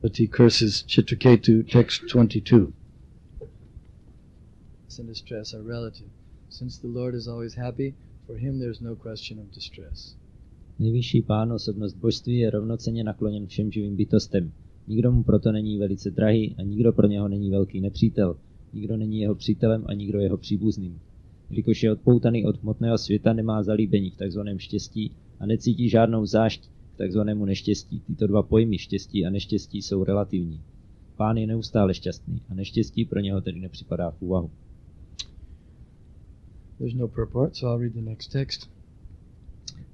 Prajapati curses Chitraketu, text 22. And distress are relative. Since the Lord is always happy, for him there is no question of distress. Nejvyšší pán, osobnost božství, je rovnocenně nakloněn všem živým bytostem. Nikdo mu proto není velice drahý a nikdo pro něho není velký nepřítel. Nikdo není jeho přítelem a nikdo jeho příbuzným. Jelikož je odpoutaný od hmotného světa, nemá zalíbení v takzvaném štěstí a necítí žádnou zášť k takzvanému neštěstí. Tyto dva pojmy, štěstí a neštěstí, jsou relativní. Pán je neustále šťastný a neštěstí pro něho tedy nepřipadá v úvahu. There's no purport, so I'll read the next text.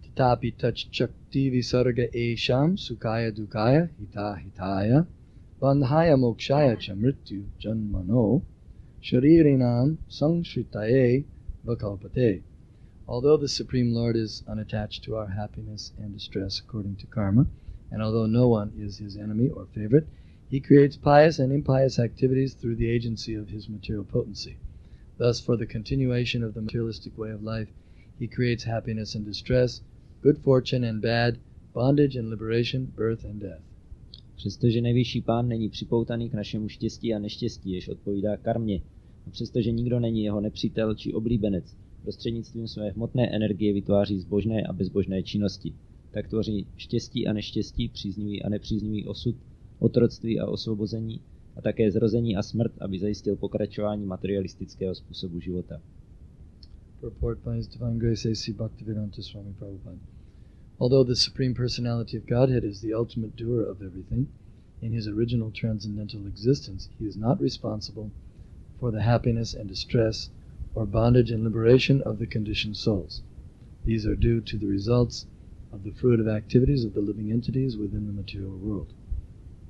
Tatapi tach chakti visarga esham sukaya dukaya hita hitaya bandhaya mokshaya cha mrityu janmano sharirinam sangshritaye vakalpate. Although the Supreme Lord is unattached to our happiness and distress according to karma, and although no one is his enemy or favorite, he creates pious and impious activities through the agency of his material potency. Thus, for the continuation of the materialistic way of life, he creates happiness and distress, good fortune and bad, bondage and liberation, birth and death. Přestože nejvyšší pán není připoutaný k našemu štěstí a neštěstí, jež odpovídá karmě, a přestože nikdo není jeho nepřítel či oblíbenec, prostřednictvím své hmotné energie vytváří zbožné a bezbožné činnosti. Tak tvoří štěstí a neštěstí, příznivý a nepříznivý osud, otroctví a osvobození, a také zrození a smrt, aby zajistil pokračování materialistického způsobu života. Purport by His Divine Grace A.C. Bhaktivedanta Swami Prabhupada. Although the Supreme Personality of Godhead is the ultimate doer of everything, in his original transcendental existence, he is not responsible for the happiness and distress or bondage and liberation of the conditioned souls. These are due to the results of the fruit of activities of the living entities within the material world.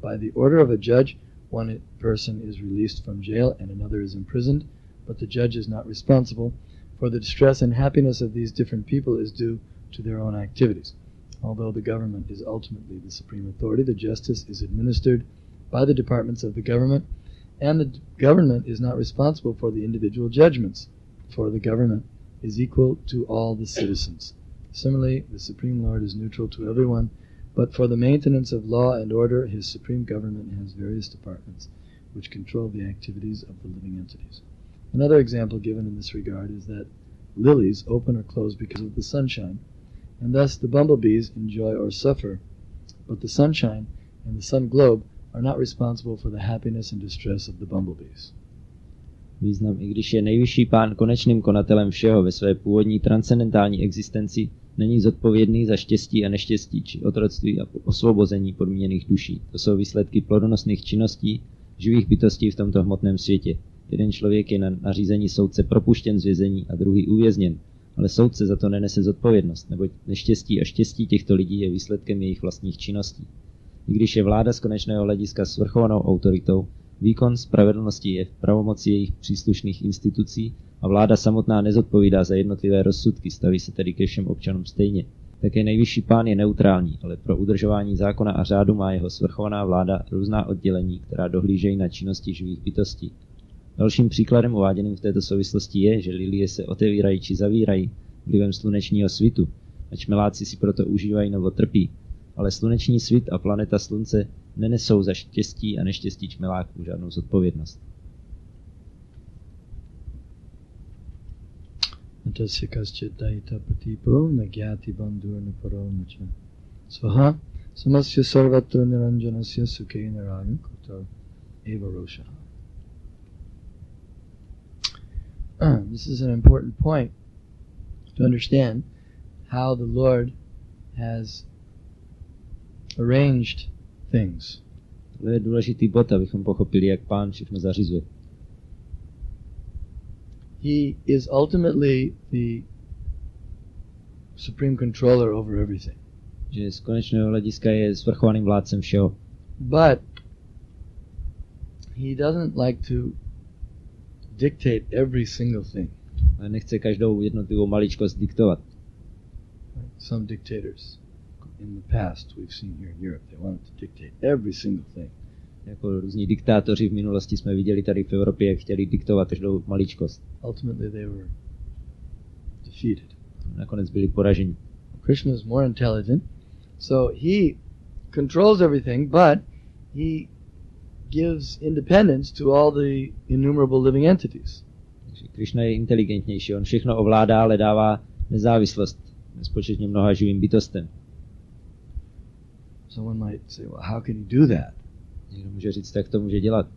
By the order of a judge, one person is released from jail and another is imprisoned, but the judge is not responsible, for the distress and happiness of these different people is due to their own activities. Although the government is ultimately the supreme authority, the justice is administered by the departments of the government, and the government is not responsible for the individual judgments, for the government is equal to all the citizens. Similarly, the Supreme Lord is neutral to everyone, but for the maintenance of law and order, his supreme government has various departments which control the activities of the living entities. Another example given in this regard is that lilies open or close because of the sunshine, and thus the bumblebees enjoy or suffer, but the sunshine and the sun globe are not responsible for the happiness and distress of the bumblebees. Význam, i když je nejvyšší pán konečným konatelem všeho ve své původní transcendentální existenci, není zodpovědný za štěstí a neštěstí či otroctví a osvobození podmíněných duší. To jsou výsledky plodonosných činností živých bytostí v tomto hmotném světě. Jeden člověk je na nařízení soudce propuštěn z vězení a druhý uvězněn, ale soudce za to nenese zodpovědnost, neboť neštěstí a štěstí těchto lidí je výsledkem jejich vlastních činností. I když je vláda z konečného hlediska svrchovanou autoritou, výkon spravedlnosti je v pravomoci jejich příslušných institucí a vláda samotná nezodpovídá za jednotlivé rozsudky, staví se tedy ke všem občanům stejně. Také nejvyšší pán je neutrální, ale pro udržování zákona a řádu má jeho svrchovaná vláda různá oddělení, která dohlížejí na činnosti živých bytostí. Dalším příkladem uváděným v této souvislosti je, že lilie se otevírají či zavírají vlivem slunečního svitu, a čmeláci si proto užívají nebo trpí, ale sluneční svit a planeta slunce nenesou za štěstí a neštěstí čmeláků žádnou zodpovědnost. Natasya kaschit daita patipo nagyati bandhur niparo nacha svaha samasya sarvatra niranjanasya sukhe narayan koto eva rosha. This is an important point to understand how the Lord has arranged things. To je důležitý bod, abychom pochopili, jak pán všechno zařizuje. He is ultimately the supreme controller over everything. Že z konečného hlediska je svrchovaným vládcem všeho. But he doesn't like to dictate every single thing. Ale nechce každou jednotlivou maličkost diktovat. Some dictators in the past we've seen here in Europe, they wanted to dictate every single thing. Jako různí diktátoři v minulosti jsme viděli tady v Evropě, jak chtěli diktovat každou maličkost. Ultimately they were defeated. Nakonec byli poraženi. Krishna is more intelligent, so he controls everything, but he gives independence to all the innumerable living entities. Takže Krishna je inteligentnější, on všechno ovládá, ale dává nezávislost nespočetně mnoha živým bytostem. Someone might say, well, how can he do that? Někdo může říct, jak to může dělat.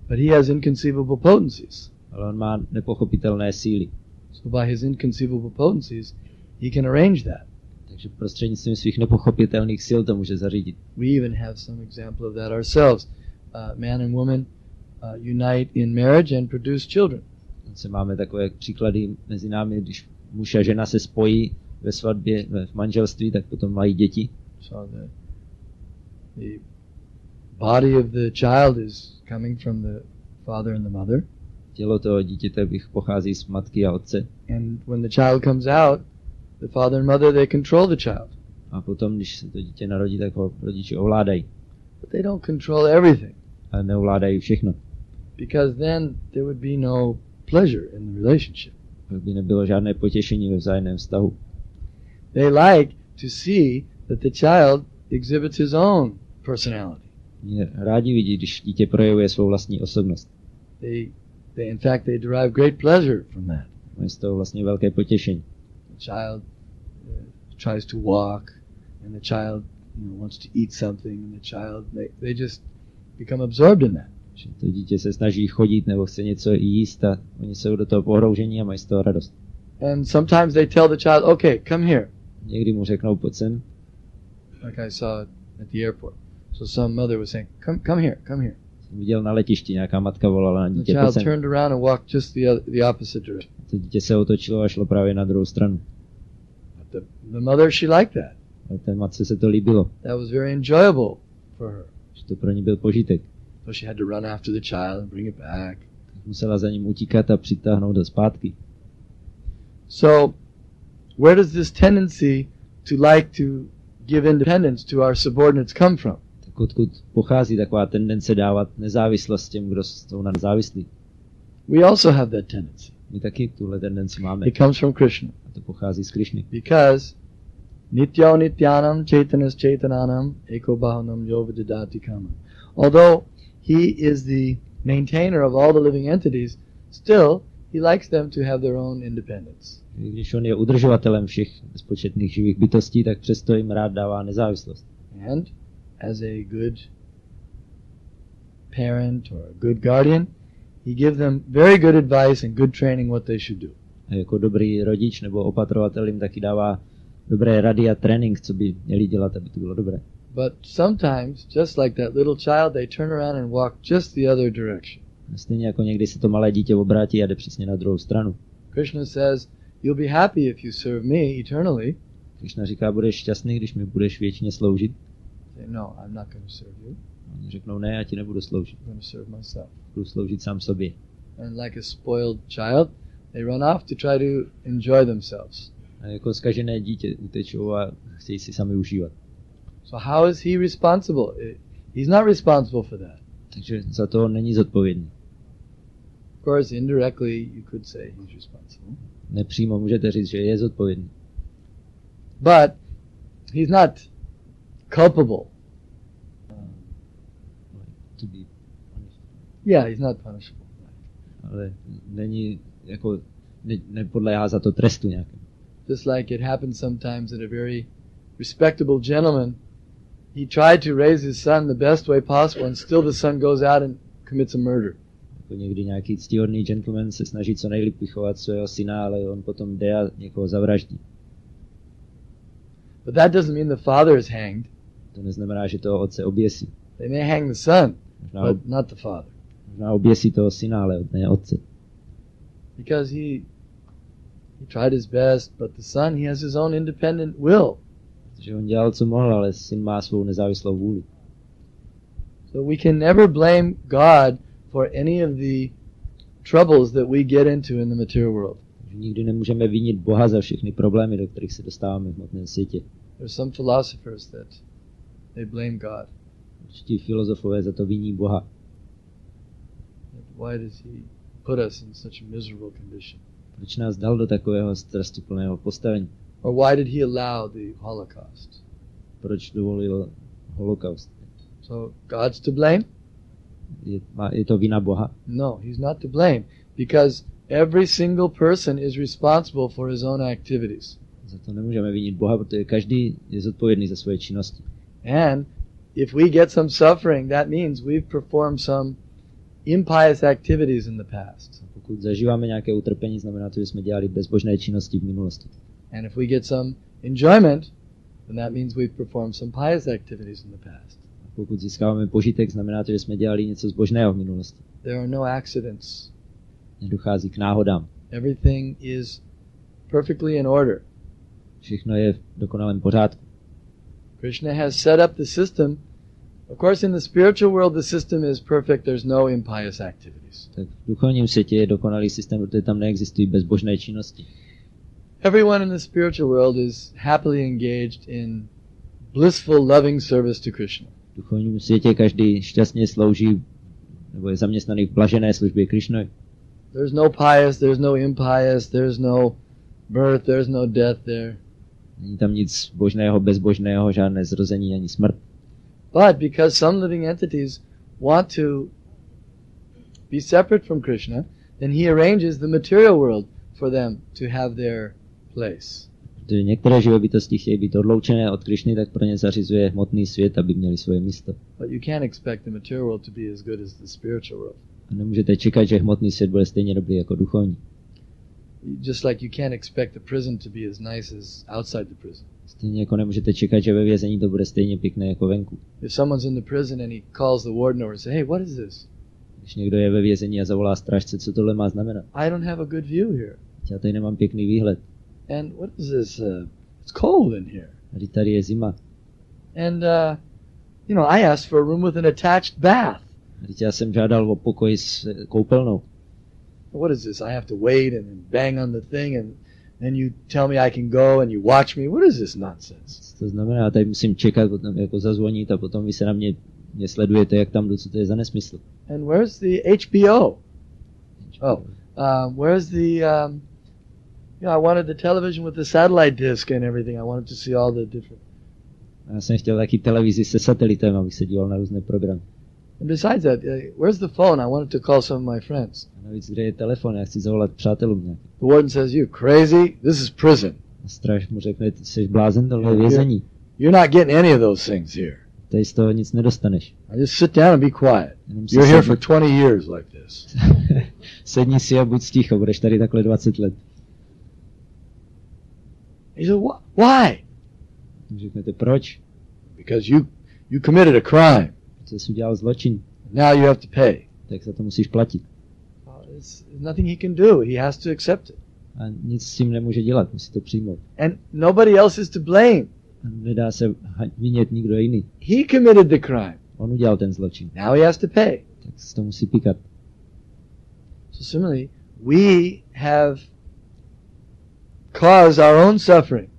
But he has inconceivable potencies. Ale on má nepochopitelné síly. So by his inconceivable potencies, he can arrange that. Takže prostřednictvím svých nepochopitelných sil to může zařídit. We even have some example of that ourselves. Man and woman unite in marriage and produce children. Máme takové příklady mezi námi, když muž a žena se spojí ve svatbě, v manželství, tak potom mají děti. So the body of the child is coming from the father and the mother. Tělo toho dítěte pochází z matky a otce. And when the child comes out, the father and mother, they control the child. A potom, když se to dítě narodí, tak ho rodiče ovládají. But they don't control everything. Ale neovládají všechno. Because then there would be no pleasure in the relationship. Pak by nebylo žádné potěšení ve vzájemném vztahu. They like to see that the child exhibits his own personality. Rádi vidí, když dítě projevuje svou vlastní osobnost. In fact, they derive great pleasure from that. Mají z toho vlastně velké potěšení. The child tries to walk, and the child wants to eat something, and the child, they just become absorbed in that. Že to dítě se snaží chodit nebo chce něco jíst a oni jsou do toho pohroužení a mají z toho radost. And sometimes they tell the child, okay, come here. Někdy mu řeknou, pojď sem. Like I saw at the airport. So some mother was saying, come here, come here. Jsem viděl na letišti, nějaká matka volala na The dítě, child pojď sem. turned around and walked just the opposite direction. To dítě se otočilo a šlo právě na druhou stranu. But the mother, she liked that. Ale té matce se to líbilo. That was very enjoyable for her. Že to pro ní byl požitek. So she had to run after the child and bring it back. Musela za ním utíkat a přitáhnout ho zpátky. So, where does this tendency to like to give independence to our subordinates come from? Tak odkud pochází taková tendence dávat nezávislost těm, kdo jsou na nezávislí? We also have that tendency. My taky tuhle tendenci máme. It comes from Krishna. A to pochází z Krišny. Because Nityo Nityanam Chaitanas Chaitananam Eko Bahanam Yovidadati Kama. Although he is the maintainer of all the living entities, still he likes them to have their own independence. Když on je udržovatelem všech nespočetných živých bytostí, tak přesto jim rád dává nezávislost. And as a good parent or a good guardian, he gives them very good advice and good training what they should do. A jako dobrý rodič nebo opatrovatel jim taky dává dobré rady a trénink, co by měli dělat, aby to bylo dobré. But sometimes, just like that little child, they turn around and walk just the other direction. Stejně jako někdy se to malé dítě obrátí a jde přesně na druhou stranu. Krishna says, you'll be happy if you serve me eternally. Krishna říká, budeš šťastný, když mi budeš věčně sloužit. Say, no, I'm not going to serve you. Oni řeknou, ne, já ti nebudu sloužit. I'm going to serve myself. Budu sloužit sám sobě. And like a spoiled child, they run off to try to enjoy themselves. A jako zkažené dítě utečou a chtějí si sami užívat. So how is he responsible? He's not responsible for that. Takže za to není zodpovědný. Of course, indirectly, you could say he's responsible. Nepřímo můžete říct, že je zodpovědný. But he's not culpable. To be Yeah, he's not punishable. ale není jako nepodléhá za to trestu nějakému. Just like it happens sometimes that a very respectable gentleman, he tried to raise his son the best way possible, and still the son goes out and commits a murder. Jako někdy nějaký ctihodný gentleman se snaží co nejlíp vychovat svého syna, ale on potom jde a někoho zavraždí. But that doesn't mean the father is hanged. To neznamená, že toho otce oběsí. They may hang the son, Možná, but not the father. možná oběsí toho syna, ale ne otce. Because he tried his best, but the son, he has his own independent will. Protože on dělal, co mohl, ale syn má svou nezávislou vůli. So we can never blame God for any of the troubles that we get into in the material world. Takže nikdy nemůžeme vinit Boha za všechny problémy, do kterých se dostáváme v hmotném světě. There's some philosophers that they blame God. Určití filozofové za to viní Boha. Why does he put us in such a miserable condition? Proč nás dal do takového strastiplného postavení? Or why did he allow the Holocaust? Proč dovolil holokaust? So God's to blame? Je to vina Boha? No, he's not to blame, because every single person is responsible for his own activities. Za to nemůžeme vinit Boha, protože každý je zodpovědný za svoje činnosti. And if we get some suffering, that means we've performed some impious activities in the past. Pokud zažíváme nějaké utrpení, znamená to, že jsme dělali bezbožné činnosti v minulosti. And if we get some enjoyment, then that means we've performed some pious activities in the past. A pokud získáváme požitek, znamená to, že jsme dělali něco zbožného v minulosti. There are no accidents. Nedochází k náhodám. Everything is perfectly in order. Všechno je v dokonalém pořádku. Krishna has set up the system. Of course, in the spiritual world, the system is perfect. There's no impious activities. Tak v duchovním světě je dokonalý systém, protože tam neexistují bezbožné činnosti. Everyone in the spiritual world is happily engaged in blissful, loving service to Krishna. V duchovním světě každý šťastně slouží nebo je zaměstnaný v blažené službě Krishnovi. There's no pious, there's no impious, there's no birth, there's no death there. Není tam nic božného, bezbožného, žádné zrození ani smrt. But because some living entities want to be separate from Krishna, then he arranges the material world for them to have their place. Protože některé živé bytosti chtějí být odloučené od Krishny, tak pro ně zařizuje hmotný svět, aby měli svoje místo. But you can't expect the material world to be as good as the spiritual world. A nemůžete čekat, že hmotný svět bude stejně dobrý jako duchovní. Just like you can't expect the prison to be as nice as outside the prison. Stejně jako nemůžete čekat, že ve vězení to bude stejně pěkné jako venku. If someone's in the prison and he calls the warden over and says, "Hey, what is this? Když někdo je ve vězení a zavolá strážce, co tohle má znamenat? I don't have a good view here. Já tady nemám pěkný výhled. And what is this? It's cold in here." A tady je zima. And I asked for a room with an attached bath. A já jsem žádal o pokoj s koupelnou. What is this? I have to wait and then bang on the thing and then you tell me I can go and you watch me. What is this nonsense? To znamená, tady musím čekat, potom jako zazvonit a potom vy se na mě sledujete, jak tam jdu, co to je za nesmysl. And where's the HBO? Where's the I wanted the television with the satellite disc and everything. I wanted to see all the different. Já jsem chtěl taky televizi se satelitem, abych se díval na různé programy. And besides that, where's the phone? I wanted to call some of my friends. A navíc, kde je telefon, já chci zavolat přátelům nějak. The warden says, "You crazy? This is prison. A stráž mu řekne, ty jsi blázen, tohle je vězení. You're not getting any of those things here. Tady z toho nic nedostaneš. I just sit down and be quiet. You're here for 20 years like this." Sedni si a buď ticho, budeš tady takhle 20 let. He said, "Why?" Řeknete, proč? Because you committed a crime. Protože jsi udělal zločin. Now you have to pay. Tak za to musíš platit. There's nothing he can do. He has to accept it. A nic s tím nemůže dělat, musí to přijmout. And nobody else is to blame. A nedá se vinět nikdo jiný. He committed the crime. On udělal ten zločin. Now he has to pay. Tak se to musí píkat. So similarly, we have caused our own suffering.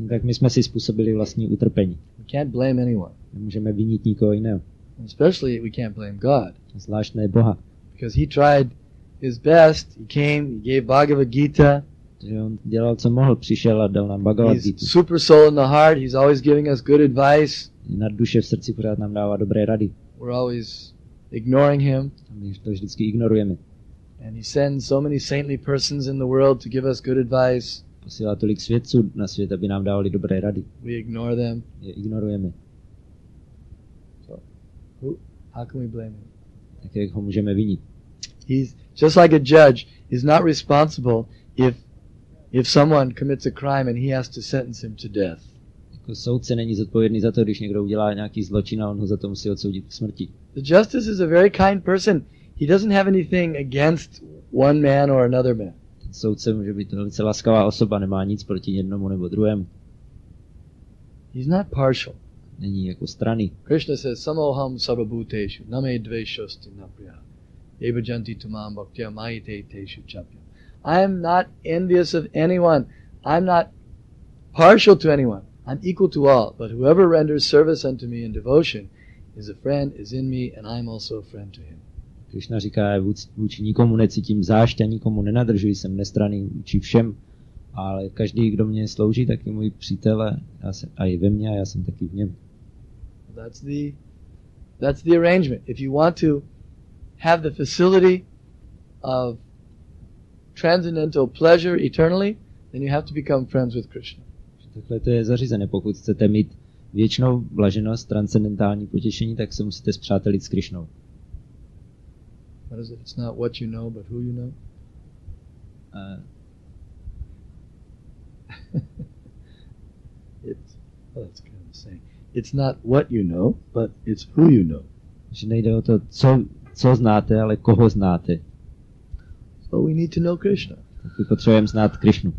Tak my jsme si způsobili vlastní utrpení. We can't blame anyone. Nemůžeme vinit nikoho jiného. Especially we can't blame God. Zvlášť ne Boha. Because he tried his best. He came, he gave Bhagavad Gita. Že on dělal, co mohl, přišel a dal nám Bhagavad He's Gita. super soul in the heart. He's always giving us good advice. Na duše v srdci pořád nám dává dobré rady. We're always ignoring him. A my to vždycky ignorujeme. And he sends so many saintly persons in the world to give us good advice. Posílá tolik svědců na svět, aby nám dávali dobré rady. We ignore them. Je ignorujeme. So, how can we blame him? Tak jak ho můžeme vinit? He's just like a judge. He's not responsible if someone commits a crime and he has to sentence him to death. Jako soudce není zodpovědný za to, když někdo udělá nějaký zločin a on ho za to musí odsoudit k smrti. The justice is a very kind person. He doesn't have anything against one man or another man. Ten soudce může být velice laskavá osoba, nemá nic proti jednomu nebo druhému. He's not partial. Není jako strany. Krishna says, "Samoham sarvabhuteshu name dveshosti napriya evajanti tumam bhaktya mayite teshu chapya." I am not envious of anyone. I'm not partial to anyone. I'm equal to all. But whoever renders service unto me in devotion is a friend, is in me, and I am also a friend to him. Krishna říká, vůči nikomu necítím zášť a nikomu nenadržuji, jsem nestranný vůči všem, ale každý, kdo mě slouží, tak je můj přítel a je ve mně a já jsem taky v něm. That's the arrangement. If you want to have the facility of transcendental pleasure eternally, then you have to become friends with Krishna. Takhle to je zařízené. Pokud chcete mít věčnou blaženost, transcendentální potěšení, tak se musíte spřátelit s Krišnou. What is it? It's not what you know, but who you know. That's kind of the same. It's not what you know, but it's who you know. Že nejde o to, co znáte, ale koho znáte. So we need to know Krishna. Tak potřebujeme znát Krišnu.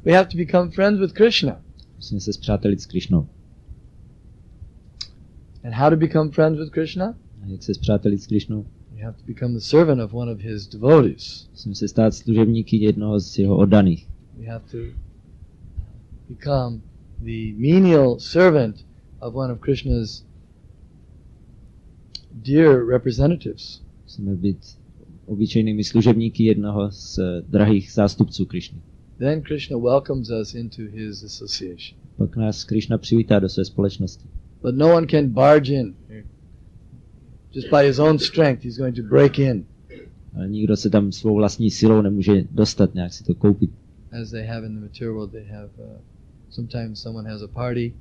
We have to become friends with Krishna. Musíme se spřátelit s Krišnou. And how to become friends with Krishna? A jak se spřátelit s Krišnou? You have to become the servant of one of his devotees. Musíme se stát služebníky jednoho z jeho oddaných. We have to become the menial servant of one of Krishna's dear representatives. Musíme být obyčejnými služebníky jednoho z drahých zástupců Krišny. Then Krishna welcomes us into his association. Pak nás Krišna přivítá do své společnosti. But no one can barge in. Just by his own strength, he's going to break in. Ale nikdo se tam svou vlastní silou nemůže dostat, nějak si to koupit. As they have in the material world, they have sometimes someone has a party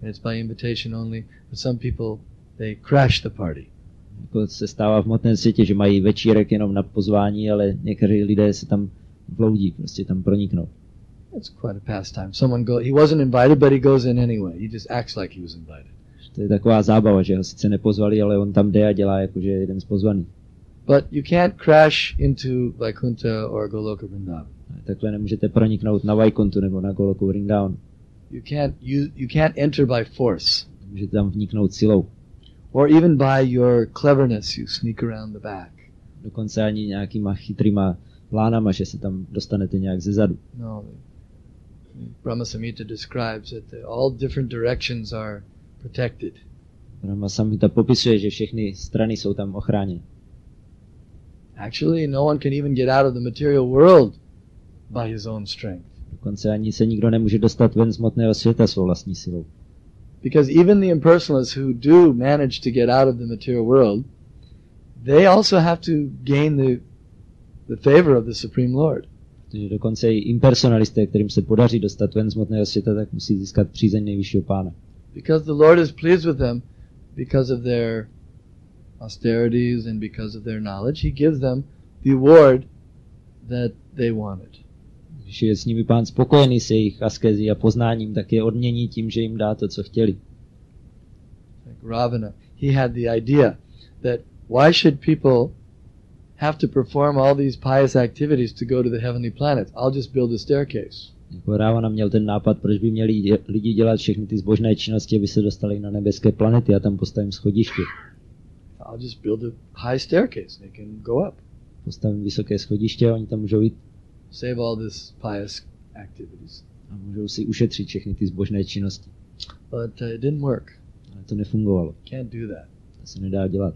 and it's by invitation only, but some people they crash the party. Jako se stává v hmotném světě, že mají večírek jenom na pozvání, ale někteří lidé se tam vloudí, prostě tam proniknou. It's quite a pastime. He wasn't invited, but he goes in anyway. He just acts like he was invited. To je taková zábava, že ho sice nepozvali, ale on tam jde a dělá jako, že je jeden z pozvaných. But you can't crash into Vaikuntha or Goloka Vrindavan. Takhle nemůžete proniknout na Vaikuntu nebo na Goloku Vrindavan. You can't enter by force. Můžete tam vniknout silou. Or even by your cleverness, you sneak around the back. Dokonce ani nějakýma chytrýma plánama, že se tam dostanete nějak ze zadu. No, Brahma Samhita describes that all different directions are protected. Rama Samhita popisuje, že všechny strany jsou tam ochráněny. Actually, no one can even get out of the material world by his own strength. Dokonce ani se nikdo nemůže dostat ven z hmotného světa svou vlastní silou. Because even the impersonalists who do manage to get out of the material world, they also have to gain the favor of the Supreme Lord. Takže dokonce i impersonalisté, kterým se podaří dostat ven z hmotného světa, tak musí získat přízeň nejvyššího pána. Because the Lord is pleased with them because of their austerities and because of their knowledge, he gives them the award that they wanted. Když je s nimi pán spokojený se jejich askezí a poznáním, tak je odmění tím, že jim dá to, co chtěli. Like Ravana, he had the idea that why should people have to perform all these pious activities to go to the heavenly planets? I'll just build a staircase. Jako Ravana měl ten nápad, proč by měli lidi dělat všechny ty zbožné činnosti, aby se dostali na nebeské planety a tam postavím schodiště. I'll just build a high staircase. They can go up. Postavím vysoké schodiště a oni tam můžou jít. Save all this pious activities. A můžou si ušetřit všechny ty zbožné činnosti. But it didn't work. Ale to nefungovalo. Can't do that. To se nedá dělat.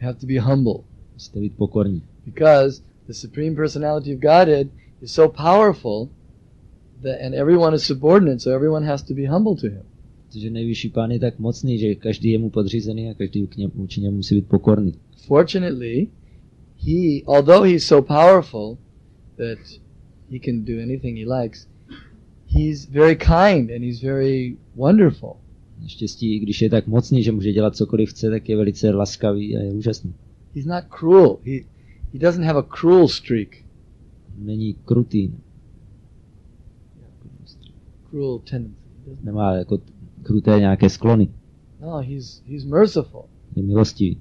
You have to be humble. Musíte být pokorní. Because the Supreme Personality of Godhead is so powerful that, and everyone is subordinate, so everyone has to be humble to him. Protože nejvyšší pán je tak mocný, že každý je mu podřízený a každý vůči němu musí být pokorný. Fortunately, although he's so powerful that he can do anything he likes, he's very kind and he's very wonderful. Naštěstí, i když je tak mocný, že může dělat cokoliv chce, tak je velice laskavý a je úžasný. He's not cruel. He doesn't have a cruel streak. Není krutý. Cruel tendency. Nemá jako kruté nějaké sklony. No, he's merciful. Je milostivý.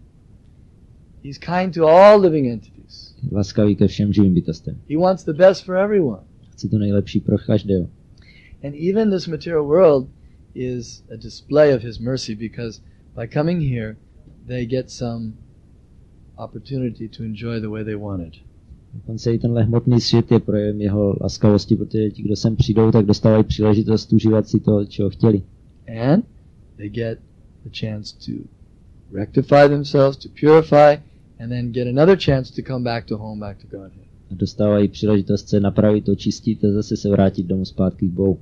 He's kind to all living entities. Je laskavý ke všem živým bytostem. He wants the best for everyone. Chce to nejlepší pro každého. And even this material world is a display of his mercy, because by coming here, they get some opportunity to enjoy the way they wanted. Dokonce i tenhle hmotný svět je projev jeho laskavosti, protože ti, kdo sem přijdou, tak dostávají příležitost užívat si to, čeho chtěli. And they get the chance to rectify themselves, to purify, and then get another chance to come back to home, back to Godhead. A dostávají příležitost se napravit, očistit a zase se vrátit domů zpátky k Bohu.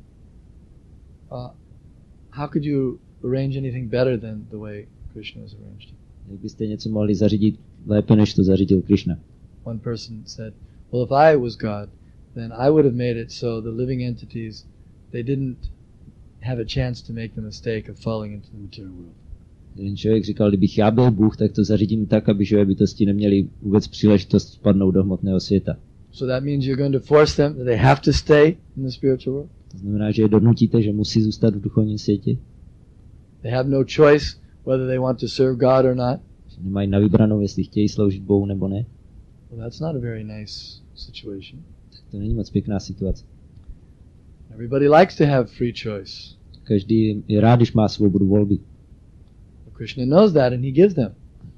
how could you arrange anything better than the way Krishna has arranged it? Jak byste něco mohli zařídit lépe, než to zařídil Krishna? One person said, well, if I was God, then I would have made it so the living entities, they didn't have a chance to make the mistake of falling into the material world. Jeden člověk říkal, kdybych já byl Bůh, tak to zařídím tak, aby živé bytosti neměli vůbec příležitost spadnout do hmotného světa. So that means you're going to force them that they have to stay in the spiritual world. To znamená, že je donutíte, že musí zůstat v duchovním světě. They have no choice whether they want to serve God or not. Že nemají na vybranou, jestli chtějí sloužit Bohu nebo ne. Well, that's not a very nice situation. Tak to není moc pěkná situace. Everybody likes to have free choice. Každý je rád, když má svobodu volby. Krishna knows that and he gives them.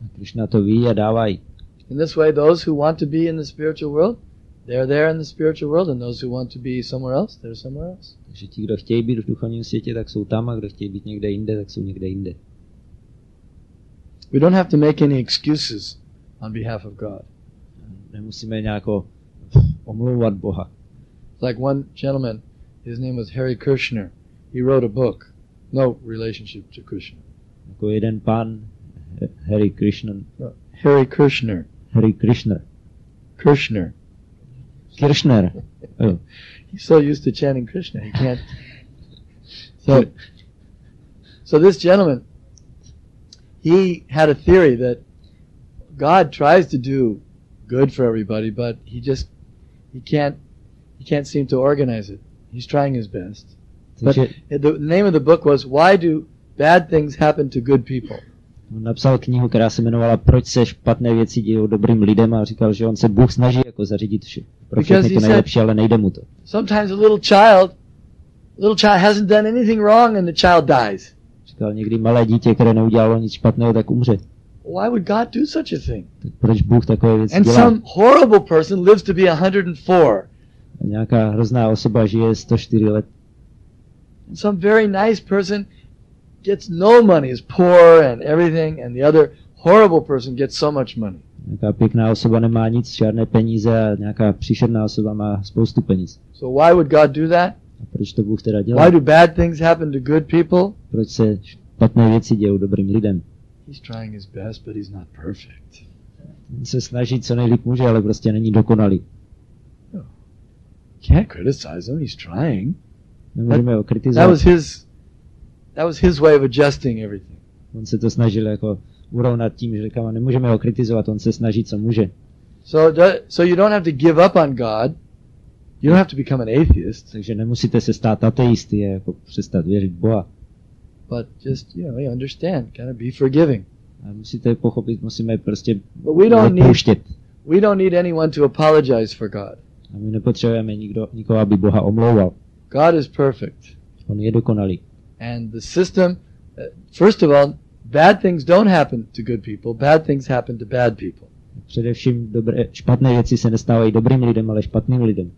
A Krishna to ví a dává jí. In this way, those who want to be in the spiritual world, they're there in the spiritual world, and those who want to be somewhere else, they're somewhere else. Takže ti, kdo chtějí být v duchovním světě, tak jsou tam, a kdo chtějí být někde jinde, tak jsou někde jinde. We don't have to make any excuses on behalf of God. Nemusíme nějako omlouvat Boha. Like one gentleman, his name was Hare Krishna. He wrote a book, no relationship to Krishna. Jako jeden pán, Hare Krishna. No, Hare Krishna. Hare Krishna. Krishna. Kirchner. Oh. He's so used to chanting Krishna, he can't. So this gentleman, he had a theory that God tries to do good for everybody, but he can't seem to organize it. He's trying his best. But the name of the book was Why Do Bad Things Happen to Good People? On napsal knihu, která se jmenovala Proč se špatné věci dějou dobrým lidem, a říkal, že on se Bůh snaží jako zařídit vše. Pro všechny to nejlepší, ale nejde mu to. Sometimes a little child hasn't done anything wrong and the child dies. Říkal, někdy malé dítě, které neudělalo nic špatného, tak umře. Why would God do such a thing? Tak proč Bůh takové věci And dělá? some horrible person lives to be 104. A nějaká hrozná osoba žije 104 let. And some very nice person gets no money, is poor and everything, and the other horrible person gets so much money. Nějaká pěkná osoba nemá nic, žádné peníze, a nějaká příšerná osoba má spoustu peněz. So why would God do that? A proč to Bůh teda dělá? Why do bad things happen to good people? Proč se špatné věci dějou dobrým lidem? He's trying his best, but he's not perfect. On se snaží co nejlíp může, ale prostě není dokonalý. No. Can't criticize him, he's trying. Nemůžeme ho kritizovat. That was his way of adjusting everything. On se to snažil jako urovnat tím, že říkám, nemůžeme ho kritizovat, on se snaží, co může. So you don't have to give up on God. You don't have to become an atheist. Takže nemusíte se stát ateisty, jako přestat věřit Boha. But just, you understand, kind of be forgiving. A musíte pochopit, musíme prostě odpouštět. We don't need anyone to apologize for God. A my nepotřebujeme nikoho, aby Boha omlouval. God is perfect. On je dokonalý. And the system, first of all, bad things don't happen to good people. Bad things happen to bad people. Především špatné věci se nestávají dobrým lidem, ale špatným lidem.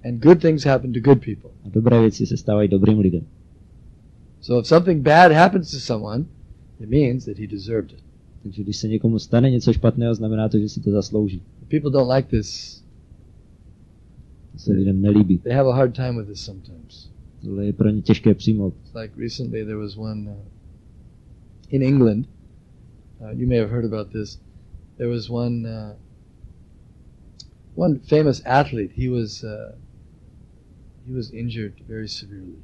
And good things happen to good people. A dobré věci se stávají dobrým lidem. So if something bad happens to someone, it means that he deserved it. Takže když se někomu stane něco špatného, znamená to, že si to zaslouží. People don't like this. To se lidem nelíbí. They have a hard time with this sometimes. Tohle je pro ně těžké přijmout. Like recently there was one in England. You may have heard about this. There was one famous athlete. He was injured very severely.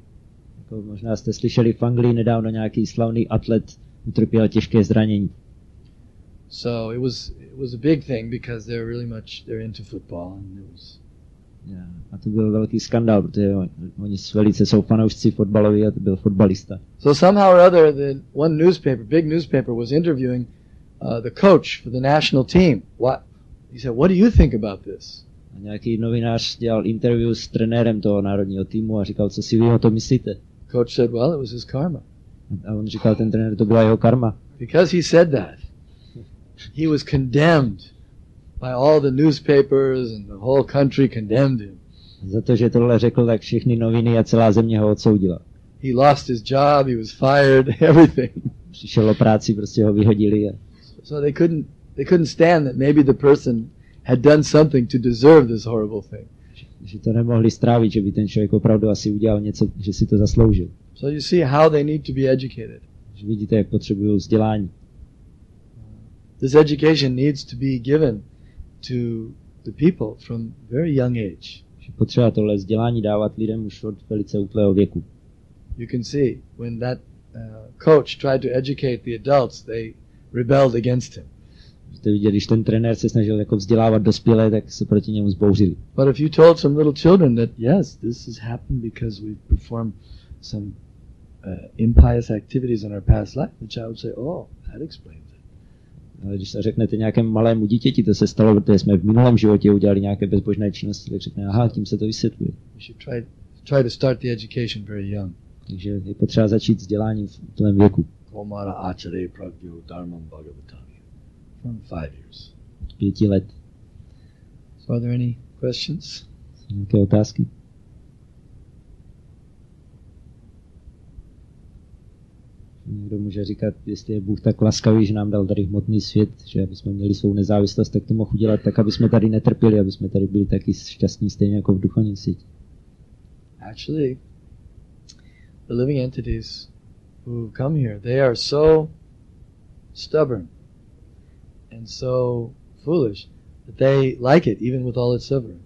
Jako možná jste slyšeli v Anglii nedávno nějaký slavný atlet utrpěl těžké zranění. So it was a big thing because they're into football and it was. Yeah. A to byl velký skandál, protože oni velice jsou fanoušci fotbaloví a to byl fotbalista. So somehow or other, one big newspaper, was interviewing the coach for the national team. He said, "What do you think about this?" A nějaký novinář dělal interview s trenérem toho národního týmu a říkal, co si vy o tom myslíte. Coach said, "Well, it was his karma." A on říkal, ten trenér, to byla jeho karma. Because he said that, he was condemned by all the newspapers and the whole country condemned him. Za to, že tohle řekl, tak všechny noviny a celá země ho odsoudila. He lost his job, he was fired, everything. Přišel o práci, prostě ho vyhodili. So they couldn't stand that maybe the person had done something to deserve this horrible thing. Že to nemohli strávit, že by ten člověk opravdu asi udělal něco, že si to zasloužil. So you see how they need to be educated. Že vidíte, jak potřebují vzdělání. This education needs to be given to the people from very young age. Že potřeba tohle vzdělání dávat lidem už od velice útlého věku. You can see when that coach tried to educate the adults, they rebelled against him. Můžete vidět, když ten trenér se snažil jako vzdělávat dospělé, tak se proti němu zbouřili. But if you told some little children that yes, this has happened because we've performed some impious activities in our past life, the child would say, "Oh, that explains it." Ale když řeknete nějakému malému dítěti, to se stalo, protože jsme v minulém životě udělali nějaké bezbožné činnosti, tak řekne, aha, tím se to vysvětluje. You should try to start the education very young. Takže je potřeba začít vzděláním v tom věku. Komara acharya pragyo dharmam bhagavatami. From 5 years. 5 let. So are there any questions? Nějaké otázky? Někdo může říkat, jestli je Bůh tak laskavý, že nám dal tady hmotný svět, že aby jsme měli svou nezávislost, tak to mohl udělat tak, aby jsme tady netrpěli, aby jsme tady byli taky šťastní stejně jako v duchovním světě. Actually, the living entities who come here, they are so stubborn and so foolish that they like it even with all its suffering.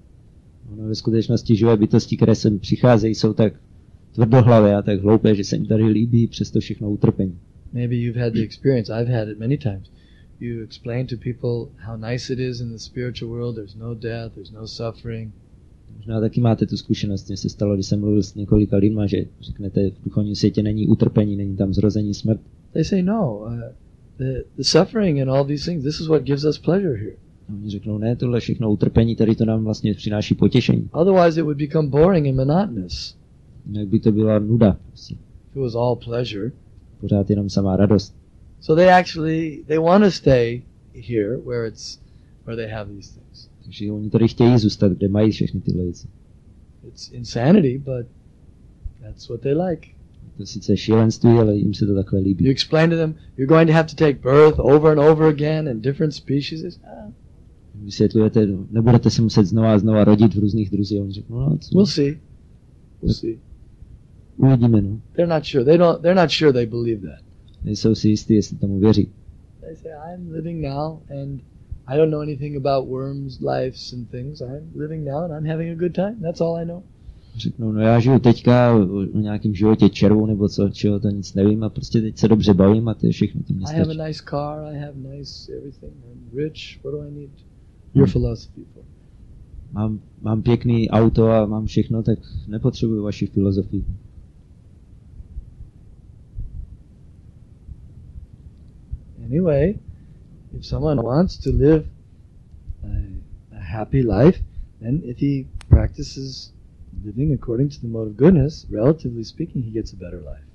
Ono ve skutečnosti živé bytosti, které sem přicházejí, jsou tak tvrdohlavé a tak hloupé, že se jim tady líbí přesto všechno utrpení. Maybe you've had the experience, I've had it many times. You explain to people how nice it is in the spiritual world, there's no death, there's no suffering. Možná taky máte tu zkušenost, mně se stalo, když jsem mluvil s několika lidma, že řeknete, v duchovním světě není utrpení, není tam zrození, smrt. They say no, the suffering and all these things, this is what gives us pleasure here. A oni řeknou, ne, tohle všechno utrpení, tady to nám vlastně přináší potěšení. Otherwise it would become boring and monotonous. Jak by to byla nuda. Prostě. If it was all pleasure. Pořád jenom samá radost. So they want to stay here where they have these things. Takže oni tady chtějí zůstat, kde mají všechny tyhle věci. It's insanity, but that's what they like. To sice šílenství, ale jim se to takhle líbí. You explain to them, you're going to have to take birth over and over again in different species. Vysvětlujete, nebudete se muset znova a znova rodit v různých druzích. Oni řeknou, no, we'll see. Uvidíme, no. They're not sure they believe that. Nejsou si jistí, jestli tomu věří. They say, I'm living now and I don't know anything about worms, lives and things. I'm living now and I'm having a good time. That's all I know. Řeknou, no já žiju teďka o nějakém životě červů nebo čeho, to nic nevím a prostě teď se dobře bavím a to je všechno, to mě stačí. I have a nice car, I have nice everything. I'm rich, what do I need? Your philosophy for? Mám pěkný auto a mám všechno, tak nepotřebuji vaši filozofii. Anyway, if someone wants to live a happy life, then if he practices living according to the mode of goodness, relatively speaking, he gets a better life.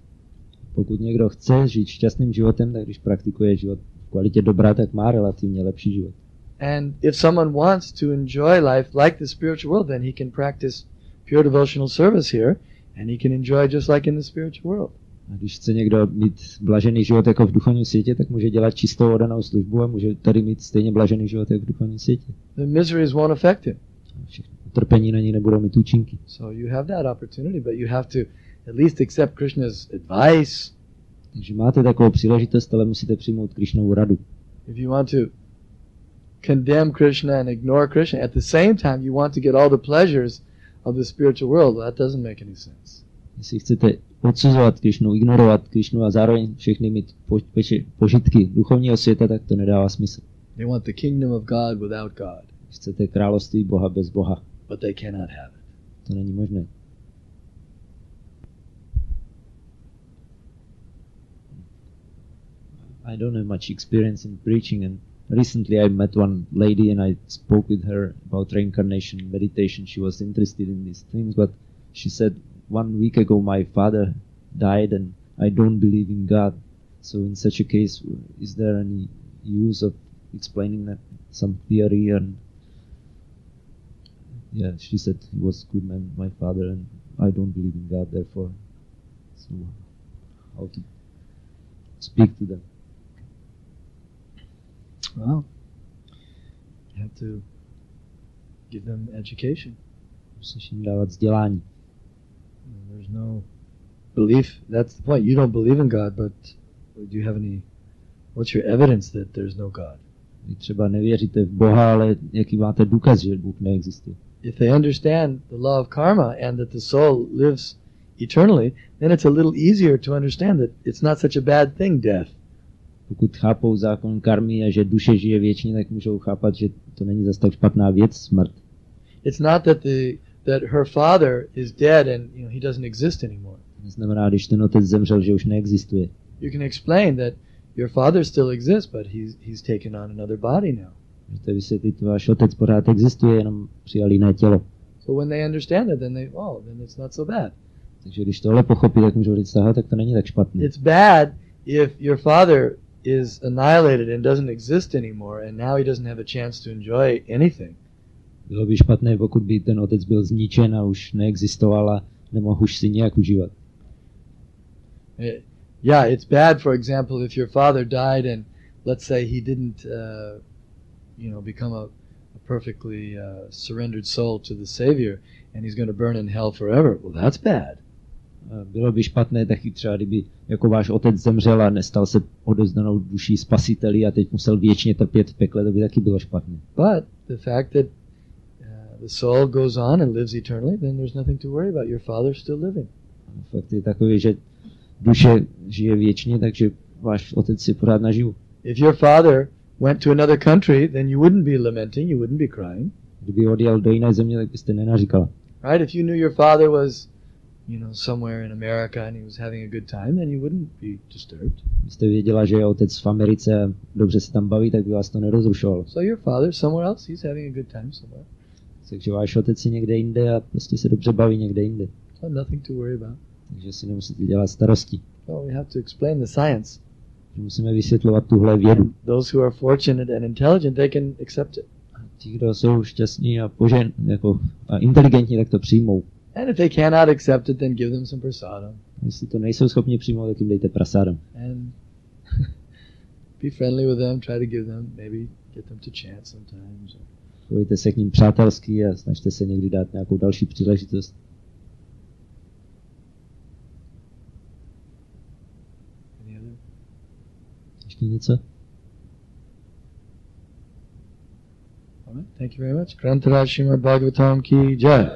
Pokud někdo chce žít šťastným životem, tak když praktikuje život v kvalitě dobra, tak má relativně lepší život. And if someone wants to enjoy life like the spiritual world, then he can practice pure devotional service here, and he can enjoy just like in the spiritual world. A když chce někdo mít blažený život jako v duchovním světě, tak může dělat čistou oddanou službu a může tady mít stejně blažený život jako v duchovním světě. The miseries won't affect him. Utrpení na něj nebudou mít účinky. So you have that opportunity, but you have to at least accept Krishna's advice. Takže máte takovou příležitost, ale musíte přijmout Krishnovu radu. If you want to condemn Krishna and ignore Krishna, at the same time you want to get all the pleasures of the spiritual world, that doesn't make any sense. Jestli chcete odsuzovat Krishnu, ignorovat Krishnu a zároveň všechny mít požitky duchovního světa, tak to nedává smysl. They want the kingdom of God without God. Chcete království Boha bez Boha. But they cannot have it. To není možné. I don't have much experience in preaching, and recently I met one lady and I spoke with her about reincarnation, meditation. She was interested in these things, but she said 1 week ago my father died and I don't believe in God. So in such a case, is there any use of explaining that, some theory? And yeah, she said he was a good man, my father, and I don't believe in God, therefore. So how to speak to them? Well, you have to give them education. Musíš jim dávat vzdělání. There's no belief, that's the point. You don't believe in God, but do you have any, what's your evidence that there's no God? Vy třeba nevěříte v Boha, ale jaký máte důkaz, že Bůh neexistuje? If they understand the law of karma and that the soul lives eternally, then it's a little easier to understand that it's not such a bad thing, death. Pokud chápou zákon karmy a že duše žije věčně, tak můžou chápat, že to není zase tak špatná věc, smrt. It's not that her father is dead and he doesn't exist anymore. Neznamená, když ten otec zemřel, že už neexistuje. You can explain that your father still exists, but he's taken on another body now. Můžete vysvětlit, váš otec pořád existuje, jenom přijal jiné tělo. So when they understand it, then it's not so bad. Takže když tohle pochopí, tak můžou říct, aha, tak to není tak špatné. It's bad if your father is annihilated and doesn't exist anymore, and now he doesn't have a chance to enjoy anything. Bylo by špatné, pokud by ten otec byl zničen a už neexistoval a nemohl už si nějak užívat. Yeah, it's bad, for example, if your father died and let's say he didn't, become a perfectly surrendered soul to the Savior, and he's going to burn in hell forever. Well, that's bad. Bylo by špatné taky třeba, kdyby jako váš otec zemřel a nestal se odevzdanou duší spasiteli a teď musel věčně trpět v pekle, to by taky bylo špatné. But the fact that the soul goes on and lives eternally, then there's nothing to worry about. Your father's still living. Fakt je takový, že duše žije věčně, takže váš otec je pořád naživu. If your father went to another country, then you wouldn't be lamenting, you wouldn't be crying. Kdyby odjel do jiné země, tak byste nenaříkala. Right? If you knew your father was, somewhere in America and he was having a good time, then you wouldn't be disturbed. Kdybyste věděla, že je otec v Americe a dobře se tam baví, tak by vás to nerozrušovalo. So your father somewhere else, he's having a good time somewhere. Takže váš otec je někde jinde a prostě se dobře baví někde jinde. So nothing to worry about. Takže si nemusíte dělat starosti. So we have to explain the science. Musíme vysvětlovat tuhle vědu. Those who are fortunate and intelligent, they can accept it. Ti, kdo jsou šťastní a a inteligentní, tak to přijmou. And if they cannot accept it, then give them some prasadam. Jestli to nejsou schopni přijmout, tak jim dejte prasadam. And be friendly with them, try to give them, maybe get them to chant sometimes. Chovejte se k ním přátelsky a snažte se někdy dát nějakou další příležitost. Ještě něco? All right, thank you very much. Grantaraj Srimad Bhagavatam ki jai.